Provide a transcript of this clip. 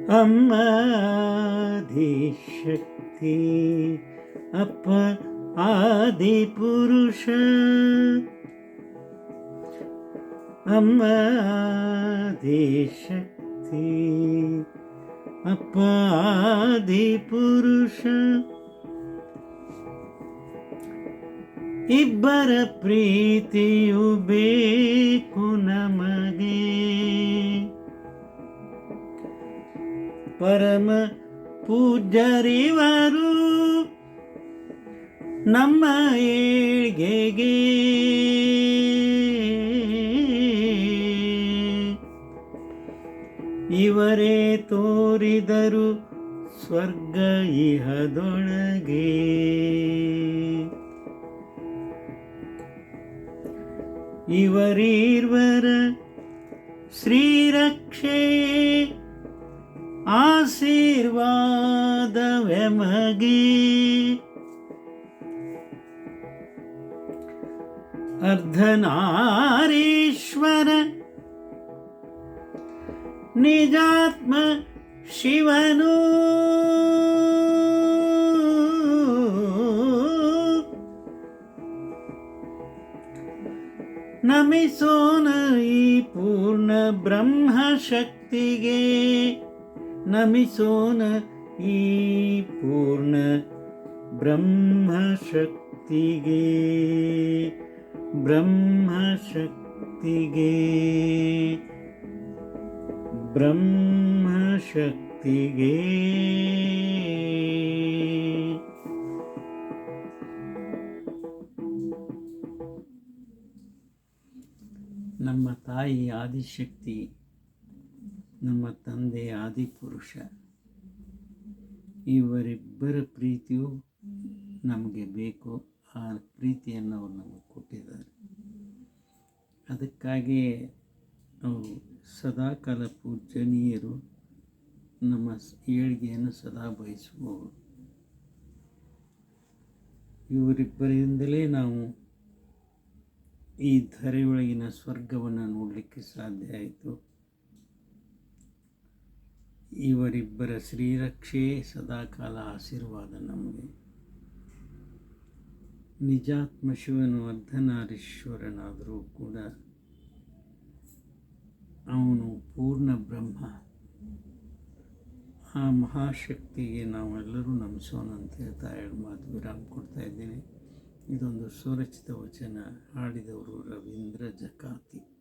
ಅಮ್ಮ ಆದಿಶಕ್ತಿ, ಅಪ್ಪ ಆದಿಪುರುಷ. ಅಮ್ಮ ಆದಿಶಕ್ತಿ, ಅಪ್ಪ ಆದಿಪುರುಷ. ಇಬ್ಬರ ಪ್ರೀತಿಯು ಬೇಕು ನಮಗೆ, ಪರಮ ಪೂಜ್ಯರಿವರು ನಮ್ಮ ಏಳ್ಗೆಗೆ. ಇವರೇ ತೋರಿದರು ಸ್ವರ್ಗ ಇಹದೊಳಗೆ. ಇವರೀರ್ವರ ಶ್ರೀರಕ್ಷೆ ಆಶೀರ್ವಾದವೆಮಗೆ. ಅರ್ಧನಾರೀಶ್ವರ ನಿಜಾತ್ಮ ಶಿವನು, ನಮಿಸೋಣ ಈ ಪೂರ್ಣ ಬ್ರಹ್ಮಶಕ್ತಿಗೆ. ನಮಿಸೋಣ ಈ ಪೂರ್ಣ ಬ್ರಹ್ಮಶಕ್ತಿಗೆ. ಬ್ರಹ್ಮಶಕ್ತಿಗೆ, ಬ್ರಹ್ಮಶಕ್ತಿಗೆ. ನಮ್ಮ ತಾಯಿ ಆದಿಶಕ್ತಿ, ನಮ್ಮ ತಂದೆ ಆದಿಪುರುಷ. ಇವರಿಬ್ಬರ ಪ್ರೀತಿಯು ನಮಗೆ ಬೇಕು. ಆ ಪ್ರೀತಿಯನ್ನು ಅವರು ನಮಗೆ ಕೊಟ್ಟಿದ್ದಾರೆ. ಅದಕ್ಕಾಗಿಯೇ ಅವರು ಸದಾಕಾಲ ಪೂಜನೀಯರು. ನಮ್ಮ ಏಳಿಗೆಯನ್ನು ಸದಾ ಬಯಸುವವರು. ಇವರಿಬ್ಬರಿಂದಲೇ ನಾವು ಈ ಧರೆಯೊಳಗಿನ ಸ್ವರ್ಗವನ್ನು ನೋಡಲಿಕ್ಕೆ ಸಾಧ್ಯ ಆಯಿತು. ಇವರಿಬ್ಬರ ಶ್ರೀರಕ್ಷೆ ಸದಾಕಾಲ ಆಶೀರ್ವಾದ ನಮಗೆ. ನಿಜಾತ್ಮ ಶಿವನು ಅರ್ಧನಾರೀಶ್ವರನಾದರೂ ಕೂಡ ಅವನು ಪೂರ್ಣ ಬ್ರಹ್ಮ. ಆ ಮಹಾಶಕ್ತಿಗೆ ನಾವೆಲ್ಲರೂ ನಮಿಸೋಣ ಅಂತ ಹೇಳ್ತಾ ಎರಡು ಮಾತು ವಿರಾಮ ಕೊಡ್ತಾ ಇದ್ದೀನಿ. ಇದೊಂದು ಸ್ವರಚಿತ ವಚನ. ಹಾಡಿದವರು ರವೀಂದ್ರ ಜಕಾತಿ.